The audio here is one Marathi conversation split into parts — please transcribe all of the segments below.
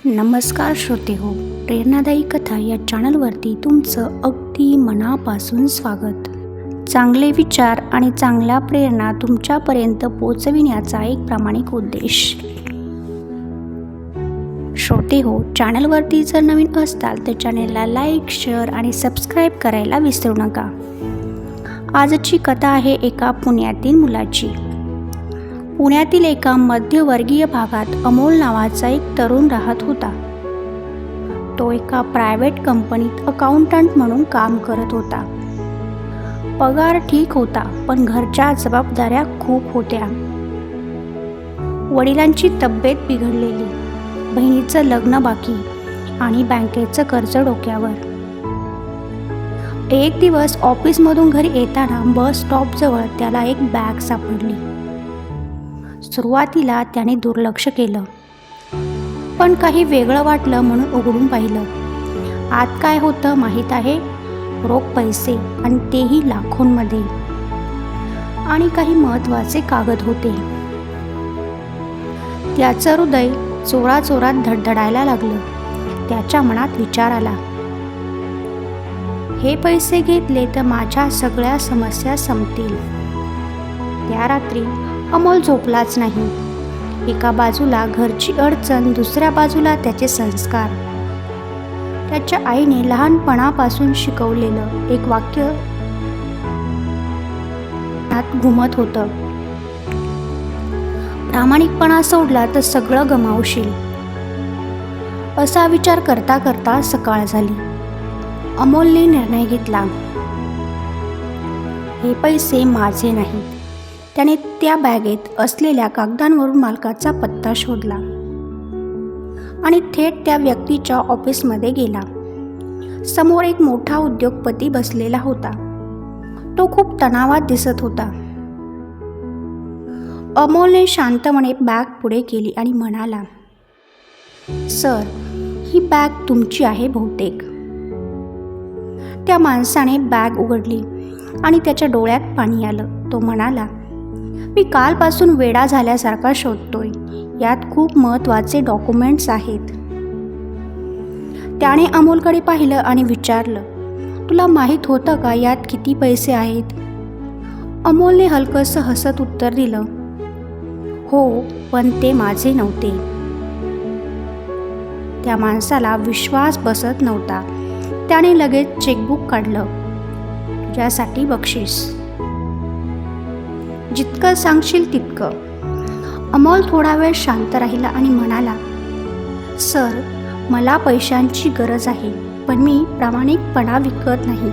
नमस्कार श्रोते हो, प्रेरणादायी कथा या चॅनलवरती तुमचं अगदी मनापासून स्वागत. चांगले विचार आणि चांगल्या प्रेरणा तुमच्यापर्यंत पोचविण्याचा एक प्रामाणिक उद्देश. श्रोते हो, चॅनलवरती जर नवीन असताल तर चॅनलला लाईक, शेअर आणि सबस्क्राईब करायला विसरू नका. आजची कथा आहे एका पुण्यातील मुलाची. पुण्यातील एका मध्यवर्गीय भागात अमोल नावाचा एक तरुण राहत होता. तो एका प्रायव्हेट कंपनीत अकाउंटंट म्हणून काम करत होता. पगार ठीक होता, पण घरच्या जबाबदाऱ्या खूप होत्या. वडिलांची तब्येत बिघडलेली, बहिणीचं लग्न बाकी आणि बँकेचं कर्ज डोक्यावर. एक दिवस ऑफिसमधून घरी येताना बस स्टॉपजवळ त्याला एक बॅग सापडली. सुरुवातीला त्याने दुर्लक्ष केलं, पण काही वेगळं वाटलं म्हणून उघडून पाहिलं. आत काय होतं माहीत आहे? रोख पैसे, आणि तेही लाखोंमध्ये, आणि काही महत्त्वाचे कागद होते. त्याचं हृदय जोराजोरात धडधडायला लागलं. त्याच्या मनात विचार आला, हे पैसे घेतले तर माझ्या सगळ्या समस्या संपतील. त्या रात्री अमोल झोपलाच नाही. एका बाजूला घरची अडचण, दुसऱ्या बाजूला त्याचे संस्कार. त्याच्या आईने लहानपणापासून शिकवलेलं एक वाक्य आत घुमत होतं, प्रामाणिकपणा सोडला तर सगळं गमावशील. असा विचार करता करता सकाळ झाली. अमोलने निर्णय घेतला, हे पैसे माझे नाहीत. त्याने त्या बॅगेत असलेल्या कागदांवरून मालकाचा पत्ता शोधला आणि थेट त्या व्यक्तीच्या ऑफिसमध्ये गेला. समोर एक मोठा उद्योगपती बसलेला होता. तो खूप तणावात दिसत होता. अमोलने शांतपणे बॅग पुढे केली आणि म्हणाला, सर, ही बॅग तुमची आहे बहुतेक. त्या माणसाने बॅग उघडली आणि त्याच्या डोळ्यात पाणी आलं. तो म्हणाला, मी कालपासून वेडा झाल्यासारखा शोधतोय. यात खूप महत्त्वाचे डॉक्युमेंट्स आहेत. त्याने अमोलकडे पाहिलं आणि विचारलं, तुला माहीत होतं का यात किती पैसे आहेत? अमोलने हलकंसं हसत उत्तर दिलं, हो, पण ते माझे नव्हते. त्या माणसाला विश्वास बसत नव्हता. त्याने लगेच चेकबुक काढलं. तुझ्यासाठी बक्षीस, जितकं सांगशील तितकं. अमोल थोडा वेळ शांत राहिला आणि म्हणाला, सर, मला पैशांची गरज आहे, पण मी प्रामाणिकपणा विकत नाही.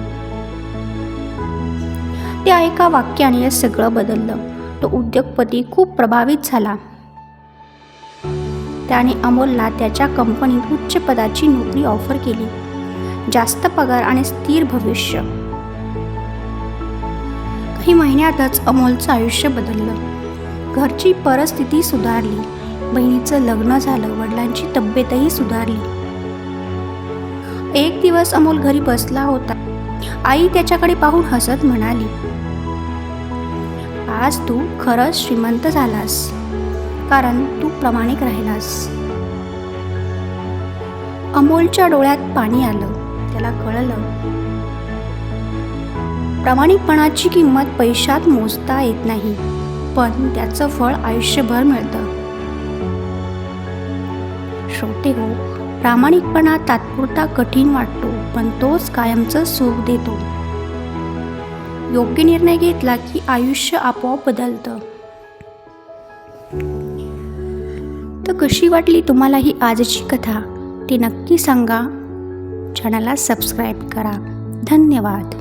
त्या एका वाक्याने सगळं बदललं. तो उद्योगपती खूप प्रभावित झाला. त्याने अमोलला त्याच्या कंपनीत उच्च पदाची नोकरी ऑफर केली, जास्त पगार आणि स्थिर भविष्य. काही महिन्यातच अमोलचं आयुष्य बदललं. घरची परिस्थिती सुधारली, बहिणीचं लग्न झालं, वडिलांची तब्येतही सुधारली. एक दिवस अमोल घरी बसला होता. आई त्याच्याकडे पाहून हसत म्हणाली, आज तू खरंच श्रीमंत झालास, कारण तू प्रामाणिक राहिलास. अमोलच्या डोळ्यात पाणी आलं. त्याला कळलं, प्रामाणिकपणाची किंमत पैशात मोजता येत नाही, पण त्याचं फळ आयुष्यभर मिळतं. श्रोते हो, प्रामाणिकपणा तात्पुरता कठीण वाटतो, पण तोच कायमचं सुख देतो. योग्य निर्णय घेतला की आयुष्य आपोआप बदलतं. तर कशी वाटली तुम्हाला ही आजची कथा ते नक्की सांगा. चॅनलला सबस्क्राईब करा. धन्यवाद.